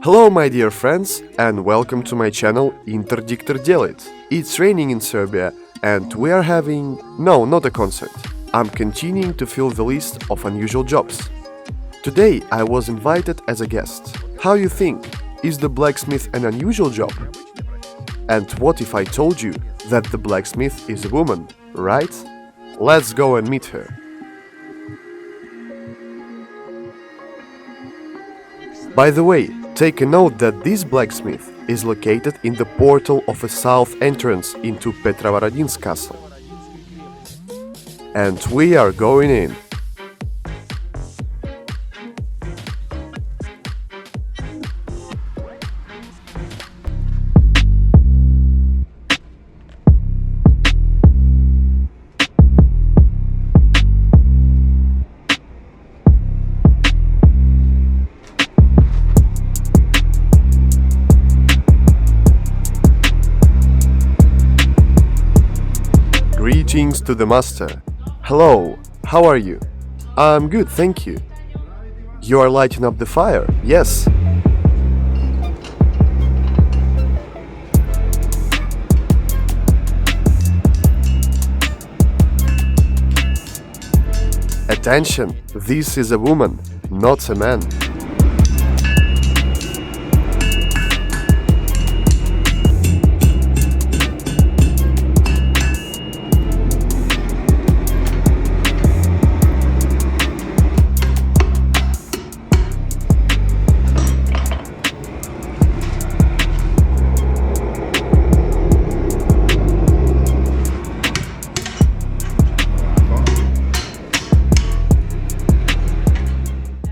Hello my dear friends and welcome to my channel Interdiktor Делает. It's raining in Serbia and we are having... no, not a concert. I'm continuing to fill the list of unusual jobs. Today I was invited as a guest. How you think? Is the blacksmith an unusual job? And what if I told you that the blacksmith is a woman, right? Let's go and meet her. By the way, take a note that this blacksmith is located in the portal of a south entrance into Petrovaradin's castle. And we are going in. Greetings to the master. Hello, how are you? I'm good, thank you. You are lighting up the fire, yes? Attention, this is a woman, not a man.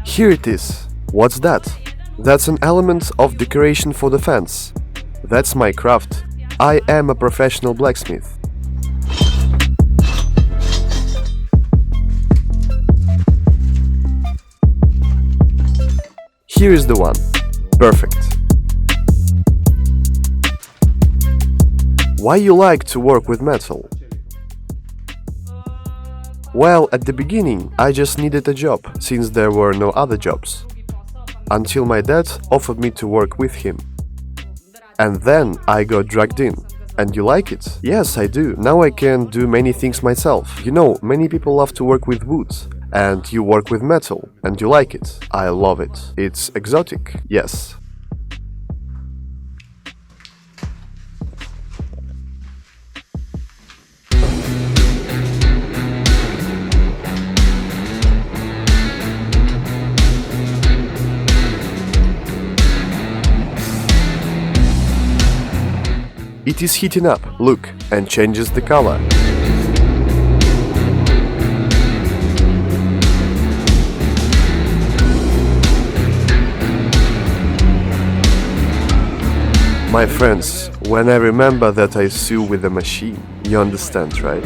Here it is. What's that? That's an element of decoration for the fence. That's my craft. I am a professional blacksmith. Here is the one. Perfect. Why you like to work with metal? Well, at the beginning, I just needed a job, since there were no other jobs. Until my dad offered me to work with him. And then I got dragged in. And you like it? Yes, I do. Now I can do many things myself. You know, many people love to work with wood. And you work with metal. And you like it. I love it. It's exotic. Yes. It is heating up, look, and changes the color. My friends, when I remember that I sew with a machine, you understand, right?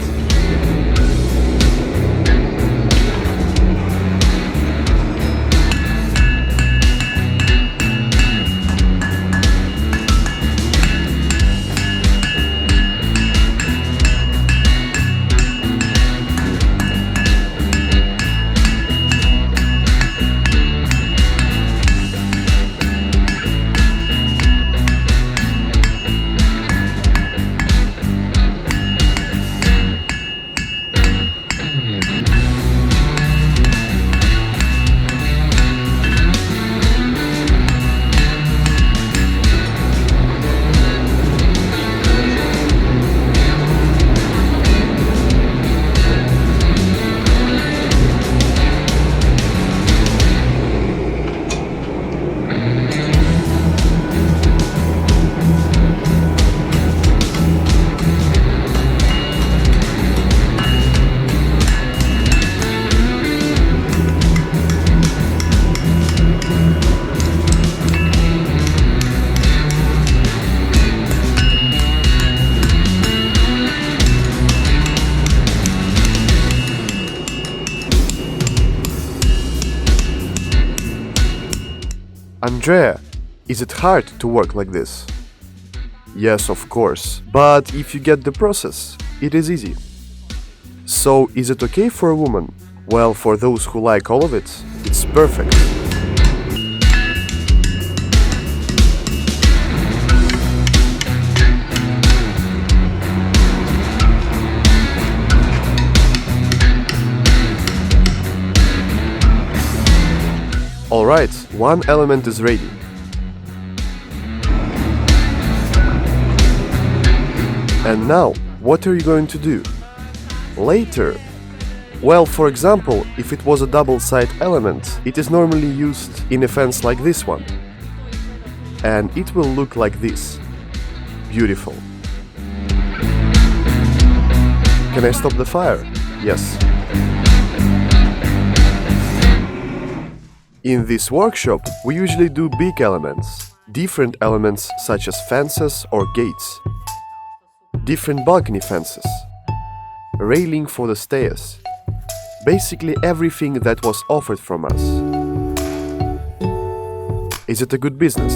Andrea, is it hard to work like this? Yes, of course, but if you get the process, it is easy. So, is it okay for a woman? Well, for those who like all of it, it's perfect. Alright, one element is ready. And now, what are you going to do? Later. Well, for example, if it was a double-side element, it is normally used in a fence like this one. And it will look like this. Beautiful. Can I stop the fire? Yes. In this workshop, we usually do big elements, different elements such as fences or gates, different balcony fences, railing for the stairs, basically everything that was offered from us. Is it a good business?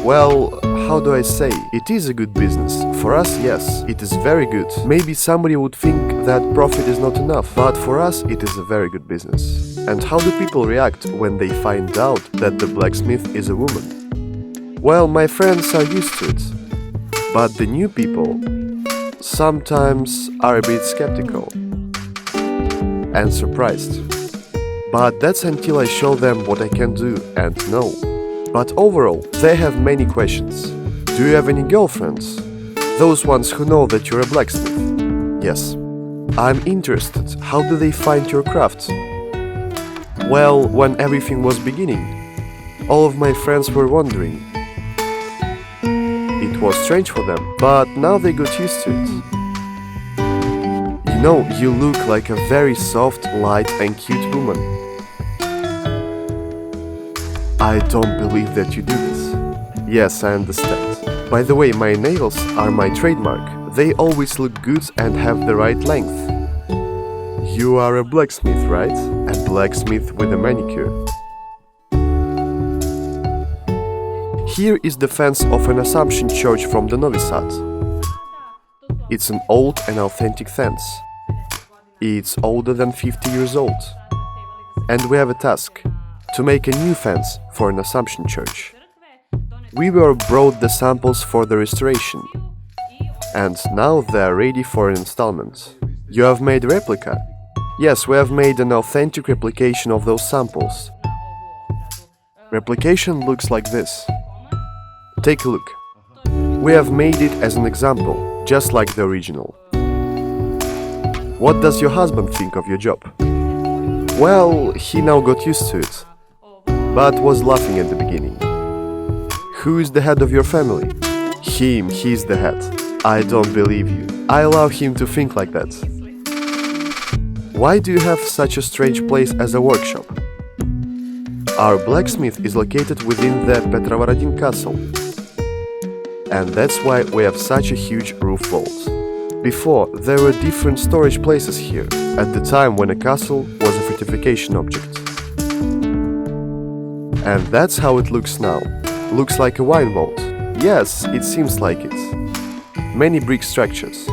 Well, how do I say? It is a good business. For us, yes, it is very good. Maybe somebody would think that profit is not enough, but for us it is a very good business. And how do people react when they find out that the blacksmith is a woman? Well, my friends are used to it, but the new people sometimes are a bit skeptical and surprised. But that's until I show them what I can do and know. But overall, they have many questions. Do you have any girlfriends? Those ones who know that you're a blacksmith? Yes. I'm interested. How do they find your craft? Well, when everything was beginning, all of my friends were wondering. It was strange for them, but now they got used to it. You know, you look like a very soft, light and cute woman. I don't believe that you do this. Yes, I understand. By the way, my nails are my trademark. They always look good and have the right length. You are a blacksmith, right? A blacksmith with a manicure. Here is the fence of an Assumption church from the Novi Sad. It's an old and authentic fence. It's older than 50 years old. And we have a task. To make a new fence for an Assumption church. We were brought the samples for the restoration, and now they are ready for an installment. You have made a replica? Yes, we have made an authentic replication of those samples. Replication looks like this. Take a look. We have made it as an example, just like the original. What does your husband think of your job? Well, he now got used to it, but was laughing at the beginning. Who is the head of your family? Him, he's the head. I don't believe you. I allow him to think like that. Why do you have such a strange place as a workshop? Our blacksmith is located within the Petrovaradin castle. And that's why we have such a huge roof vault. Before, there were different storage places here, at the time when a castle was a fortification object. And that's how it looks now. Looks like a wine vault. Yes, it seems like it. Many brick structures.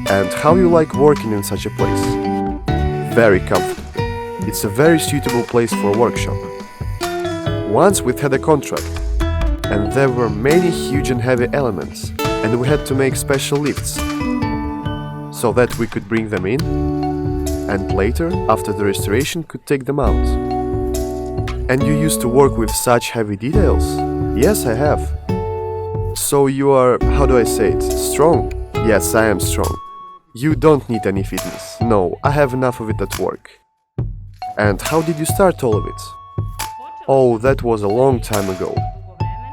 And how you like working in such a place? Very comfortable. It's a very suitable place for a workshop. Once we've had a contract, and there were many huge and heavy elements, and we had to make special lifts, so that we could bring them in, and later, after the restoration, could take them out. And you used to work with such heavy details? Yes, I have. So you are, how do I say it, strong? Yes, I am strong. You don't need any fitness. No, I have enough of it at work. And how did you start all of it? Oh, that was a long time ago.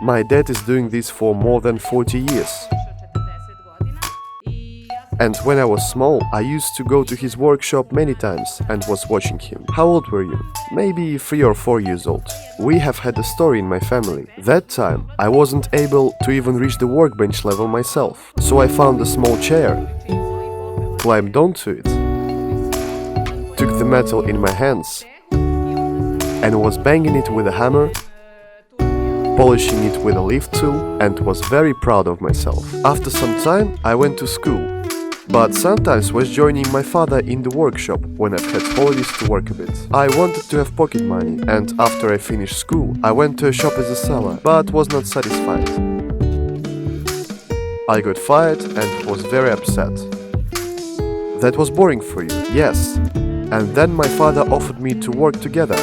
My dad is doing this for more than 40 years. And when I was small, I used to go to his workshop many times and was watching him. How old were you? Maybe 3 or 4 years old. We have had a story in my family. That time, I wasn't able to even reach the workbench level myself. So I found a small chair, climbed onto it, took the metal in my hands, and was banging it with a hammer, polishing it with a lift tool, and was very proud of myself. After some time, I went to school, but sometimes was joining my father in the workshop when I've had holidays to work a bit. I wanted to have pocket money, and after I finished school, I went to a shop as a seller, but was not satisfied. I got fired and was very upset. That was boring for you. Yes, and then my father offered me to work together.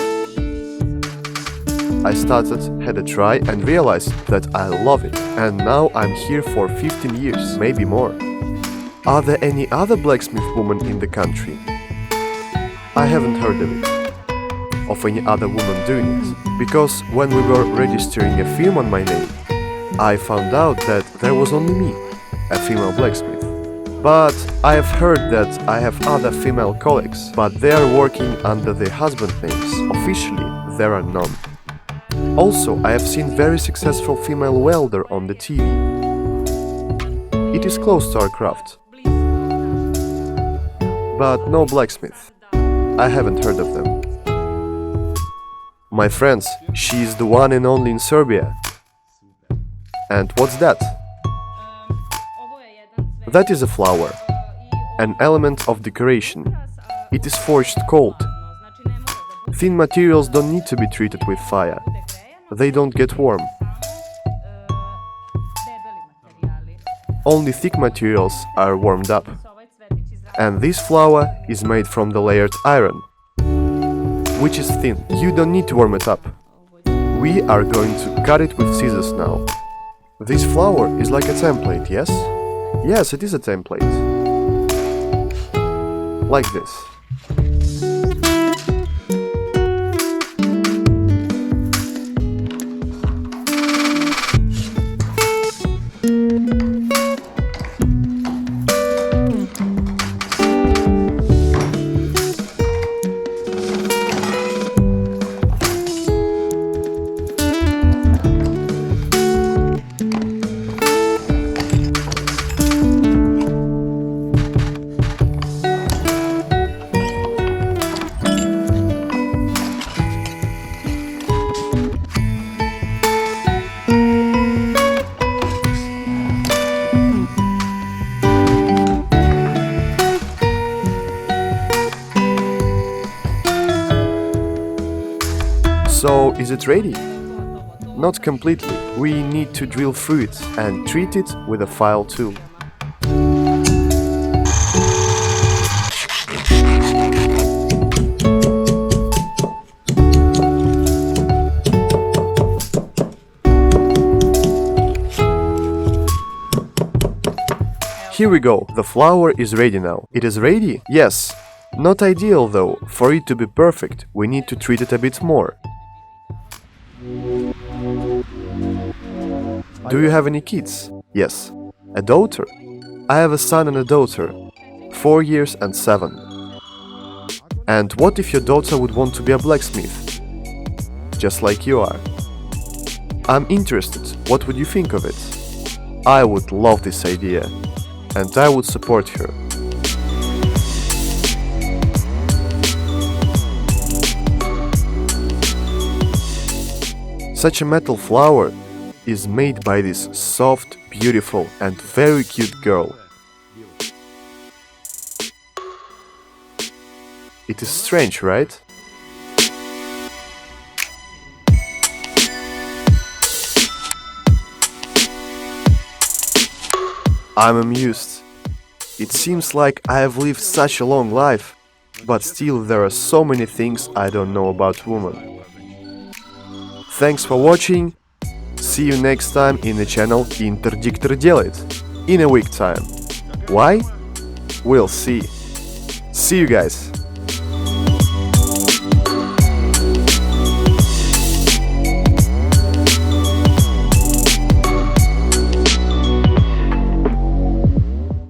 I started, had a try and realized that I love it. And now I'm here for 15 years, maybe more. Are there any other blacksmith women in the country? I haven't heard of it, of any other woman doing it, because when we were registering a firm on my name, I found out that there was only me, a female blacksmith. But I have heard that I have other female colleagues, but they are working under their husband names. Officially, there are none. Also, I have seen very successful female welder on the TV. It is close to our craft. But no blacksmith. I haven't heard of them. My friends, she is the one and only in Serbia. And what's that? That is a flower, an element of decoration. It is forged cold. Thin materials don't need to be treated with fire. They don't get warm. Only thick materials are warmed up. And this flower is made from the layered iron, which is thin. You don't need to warm it up. We are going to cut it with scissors now. This flower is like a template, yes? Yes, it is a template. Like this. So, is it ready? Not completely. We need to drill through it and treat it with a file tool. Here we go, the flower is ready now. It is ready? Yes. Not ideal though. For it to be perfect, we need to treat it a bit more. Do you have any kids? Yes. A daughter? I have a son and a daughter, 4 years and 7. And what if your daughter would want to be a blacksmith? Just like you are. I'm interested. What would you think of it? I would love this idea. And I would support her. Such a metal flower is made by this soft, beautiful and very cute girl. It is strange, right? I'm amused. It seems like I have lived such a long life, but still there are so many things I don't know about women. Thanks for watching. See you next time in the channel Interdictor делает. In a week time. Why? We'll see. See you guys.